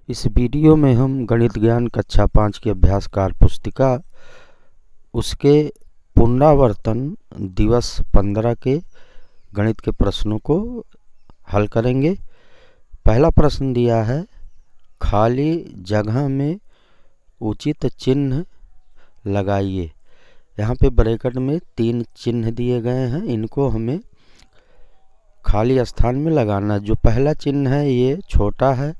इस वीडियो में हम गणित ज्ञान कक्षा 5 की अभ्यासकार पुस्तिका उसके पुनरावर्तन दिवस 15 के गणित के प्रश्नों को हल करेंगे। पहला प्रश्न दिया है, खाली जगह में उचित चिन्ह लगाइए। यहाँ पे ब्रैकेट में 3 चिन्ह दिए गए हैं, इनको हमें खाली स्थान में लगाना। जो पहला चिन्ह है ये छोटा है,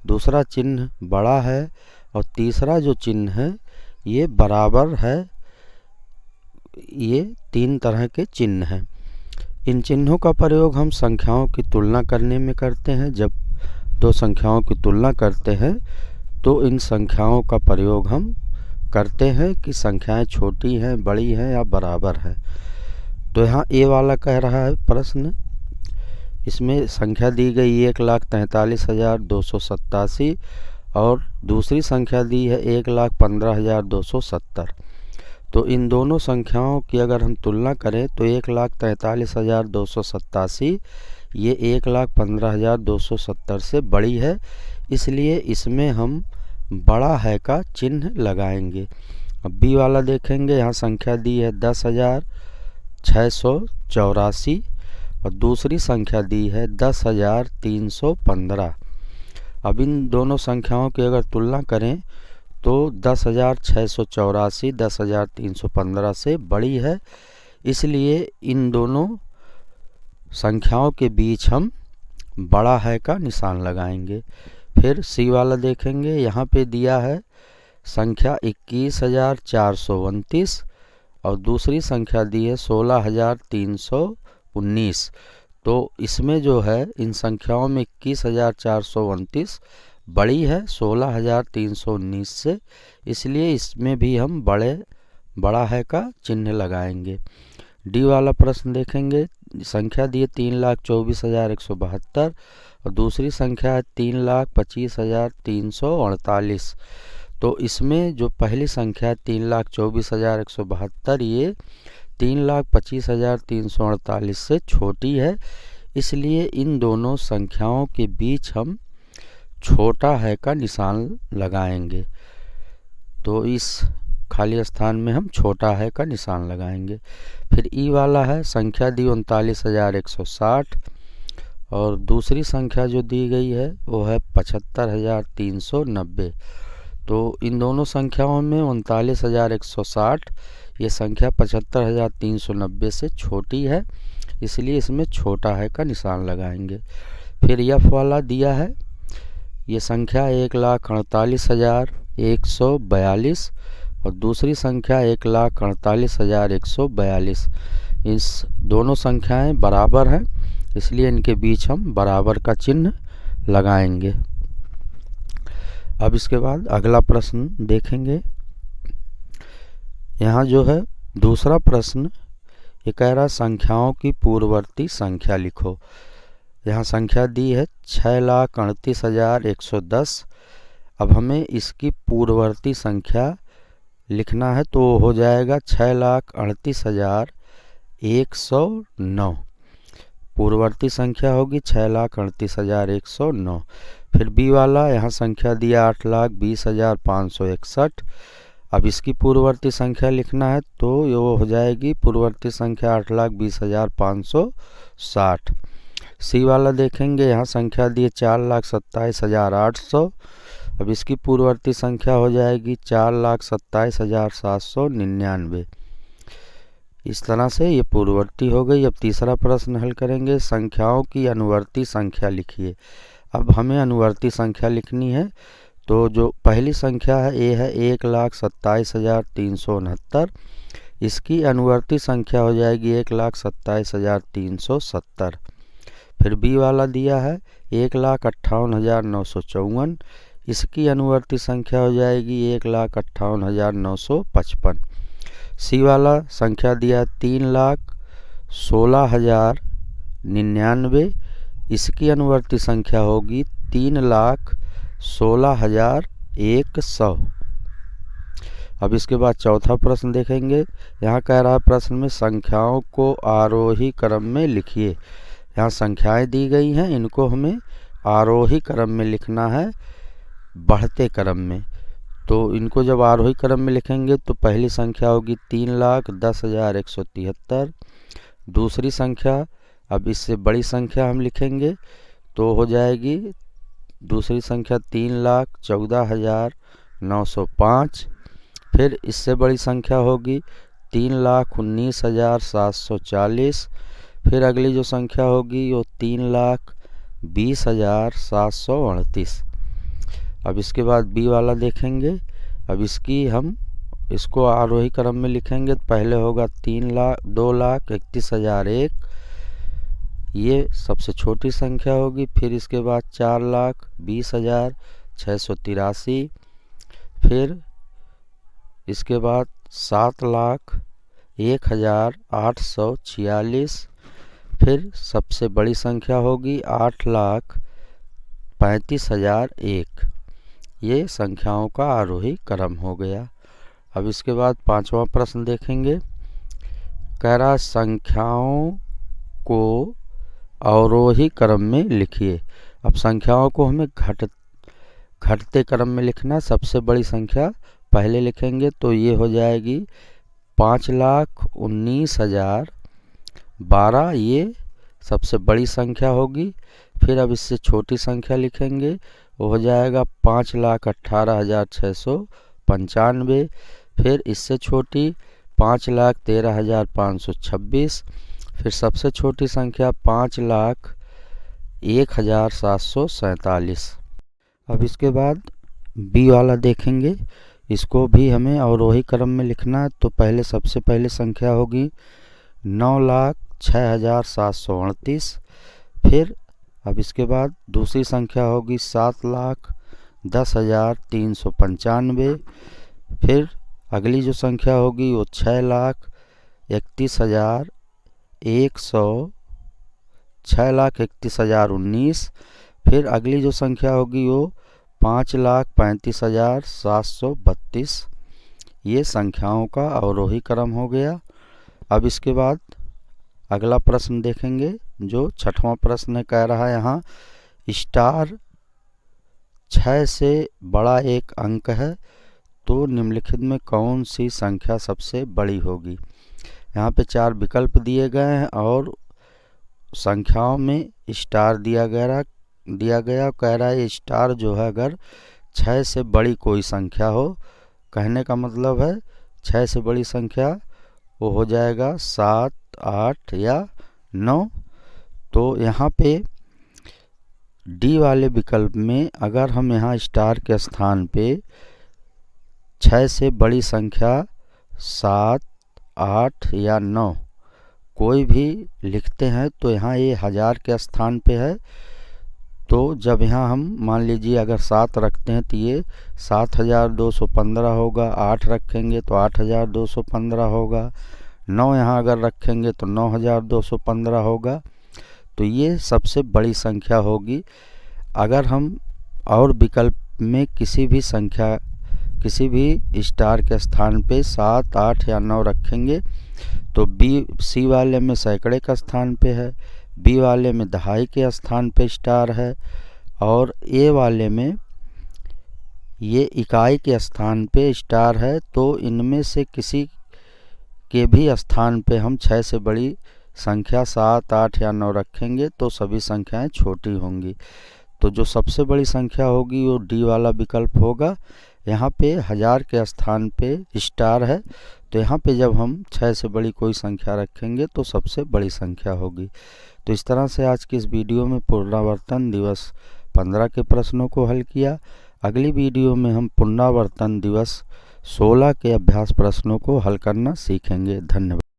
दूसरा चिन्ह बड़ा है और तीसरा जो चिन्ह है ये बराबर है। ये 3 तरह के चिन्ह हैं। इन चिन्हों का प्रयोग हम संख्याओं की तुलना करने में करते हैं। जब दो संख्याओं की तुलना करते हैं तो इन संख्याओं का प्रयोग हम करते हैं कि संख्याएं छोटी हैं, बड़ी हैं या बराबर है। तो यहाँ ए वाला कह रहा है प्रश्न, इसमें संख्या दी गई 1,43,287 और दूसरी संख्या दी है 1,15,270। तो इन दोनों संख्याओं की अगर हम तुलना करें तो 1,43,287 ये 1,15,270 से बड़ी है, इसलिए इसमें हम बड़ा है का चिन्ह लगाएंगे। अब बी वाला देखेंगे, यहाँ संख्या दी है 10,684 और दूसरी संख्या दी है 10,315। अब इन दोनों संख्याओं की अगर तुलना करें तो 10,684 10,315 से बड़ी है, इसलिए इन दोनों संख्याओं के बीच हम बड़ा है का निशान लगाएंगे। फिर सी वाला देखेंगे, यहाँ पे दिया है संख्या 21,429 और दूसरी संख्या दी है 16,319। तो इसमें जो है इन संख्याओं में 21,429 बड़ी है 16,319 से, इसलिए इसमें भी हम बड़ा है का चिन्ह लगाएंगे। डी वाला प्रश्न देखेंगे, संख्या दी है 3,24,172 और दूसरी संख्या है 3,25,348। तो इसमें जो पहली संख्या है 3,24,172 ये 3,25,348 से छोटी है, इसलिए इन दोनों संख्याओं के बीच हम छोटा है का निशान लगाएंगे। तो इस खाली स्थान में हम छोटा है का निशान लगाएंगे। फिर ई वाला है, संख्या दी 39,160 और दूसरी संख्या जो दी गई है वो है 75,390। तो इन दोनों संख्याओं में 39,160 ये संख्या 75,390 से छोटी है, इसलिए इसमें छोटा है का निशान लगाएंगे। फिर एफ वाला दिया है, ये संख्या 1,48,142 और दूसरी संख्या 1,48,142। इस दोनों संख्याएं बराबर हैं, इसलिए इनके बीच हम बराबर का चिन्ह लगाएंगे। अब इसके बाद अगला प्रश्न देखेंगे। यहाँ जो है दूसरा प्रश्न ये कह रहा संख्याओं की पूर्ववर्ती संख्या लिखो। यहाँ संख्या दी है 6,38,110। अब हमें इसकी पूर्ववर्ती संख्या लिखना है तो हो जाएगा 6,38,109। पूर्ववर्ती संख्या होगी 6,38,109। फिर बी वाला, यहाँ संख्या दिया 8,20,561। अब इसकी पूर्ववर्ती संख्या लिखना है तो वो हो जाएगी पूर्ववर्ती संख्या 8,20,560। सी वाला देखेंगे, यहाँ संख्या दी है 4,27,800। अब इसकी पूर्ववर्ती संख्या हो जाएगी 4,27,799। इस तरह से ये पूर्ववर्ती हो गई। अब तीसरा प्रश्न हल करेंगे, संख्याओं की अनुवर्ती संख्या लिखिए। अब हमें अनुवर्ती संख्या लिखनी है, तो जो पहली संख्या है ये है 1,27,369। इसकी अनुवर्ती संख्या हो जाएगी 1,27,370। फिर बी वाला दिया है 1,58,954। इसकी अनुवर्ती संख्या हो जाएगी 1,58,955। सी वाला संख्या दिया 3,16,099। इसकी अनुवर्ती संख्या होगी 3,16,100। अब इसके बाद चौथा प्रश्न देखेंगे। यहाँ कह रहा है प्रश्न में संख्याओं को आरोही क्रम में लिखिए। यहाँ संख्याएं दी गई हैं, इनको हमें आरोही क्रम में लिखना है। बढ़ते क्रम में। तो इनको जब आरोही क्रम में लिखेंगे तो पहली संख्या होगी 3,10,173। दूसरी संख्या, अब इससे बड़ी संख्या हम लिखेंगे तो हो जाएगी दूसरी संख्या 3,14,905। फिर इससे बड़ी संख्या होगी 3,19,740। फिर अगली जो संख्या होगी वो 3,20,738। अब इसके बाद बी वाला देखेंगे। अब इसको आरोही क्रम में लिखेंगे तो पहले होगा 2,31,001, ये सबसे छोटी संख्या होगी। फिर इसके बाद 4,20,683। फिर इसके बाद 7,01,846। फिर सबसे बड़ी संख्या होगी 8,35,001। ये संख्याओं का आरोही क्रम हो गया। अब इसके बाद पांचवा प्रश्न देखेंगे। कह रहा संख्याओं को अवरोही क्रम में लिखिए। अब संख्याओं को हमें घटते क्रम में लिखना। सबसे बड़ी संख्या पहले लिखेंगे तो ये हो जाएगी 5,19,012, ये सबसे बड़ी संख्या होगी। फिर अब इससे छोटी संख्या लिखेंगे, वो हो जाएगा 5,18,695। फिर इससे छोटी 5,13,526। फिर सबसे छोटी संख्या 5,01,747। अब इसके बाद बी वाला देखेंगे। इसको भी हमें अवरोही क्रम में लिखना है। तो पहले सबसे पहले संख्या होगी 9,06,738। फिर अब इसके बाद दूसरी संख्या होगी 7,10,395। फिर अगली जो संख्या होगी वो 6,31,019। फिर अगली जो संख्या होगी वो 5,35,732। ये संख्याओं का अवरोही क्रम हो गया। अब इसके बाद अगला प्रश्न देखेंगे, जो छठवां प्रश्न कह रहा है यहाँ स्टार 6 से बड़ा एक अंक है तो निम्नलिखित में कौन सी संख्या सबसे बड़ी होगी। यहाँ पे 4 विकल्प दिए गए हैं और संख्याओं में स्टार दिया गया। कह रहा है स्टार जो है अगर 6 से बड़ी कोई संख्या हो, कहने का मतलब है 6 से बड़ी संख्या वो हो जाएगा 7, 8 या 9। तो यहाँ पे डी वाले विकल्प में अगर हम यहाँ स्टार के स्थान पे 6 से बड़ी संख्या 7, 8 या 9 कोई भी लिखते हैं तो यहाँ ये 1000 के स्थान पे है। तो जब यहाँ हम मान लीजिए अगर 7 रखते हैं तो ये 7,215 होगा। 8 रखेंगे तो 8,215 होगा। 9 यहाँ अगर रखेंगे तो 9,215 होगा। तो ये सबसे बड़ी संख्या होगी। अगर हम और विकल्प में किसी भी स्टार के स्थान पे 7, 8 या 9 रखेंगे तो सी वाले में सैकड़े का स्थान पे है, बी वाले में दहाई के स्थान पे स्टार है और ए वाले में ये इकाई के स्थान पे स्टार है। तो इनमें से किसी के भी स्थान पे हम 6 से बड़ी संख्या 7, 8 या 9 रखेंगे तो सभी संख्याएं छोटी होंगी। तो जो सबसे बड़ी संख्या होगी वो डी वाला विकल्प होगा। यहाँ पे 1000 के स्थान पे स्टार है तो यहाँ पे जब हम 6 से बड़ी कोई संख्या रखेंगे तो सबसे बड़ी संख्या होगी। तो इस तरह से आज की इस वीडियो में पुनरावर्तन दिवस 15 के प्रश्नों को हल किया। अगली वीडियो में हम पुनरावर्तन दिवस 16 के अभ्यास प्रश्नों को हल करना सीखेंगे। धन्यवाद।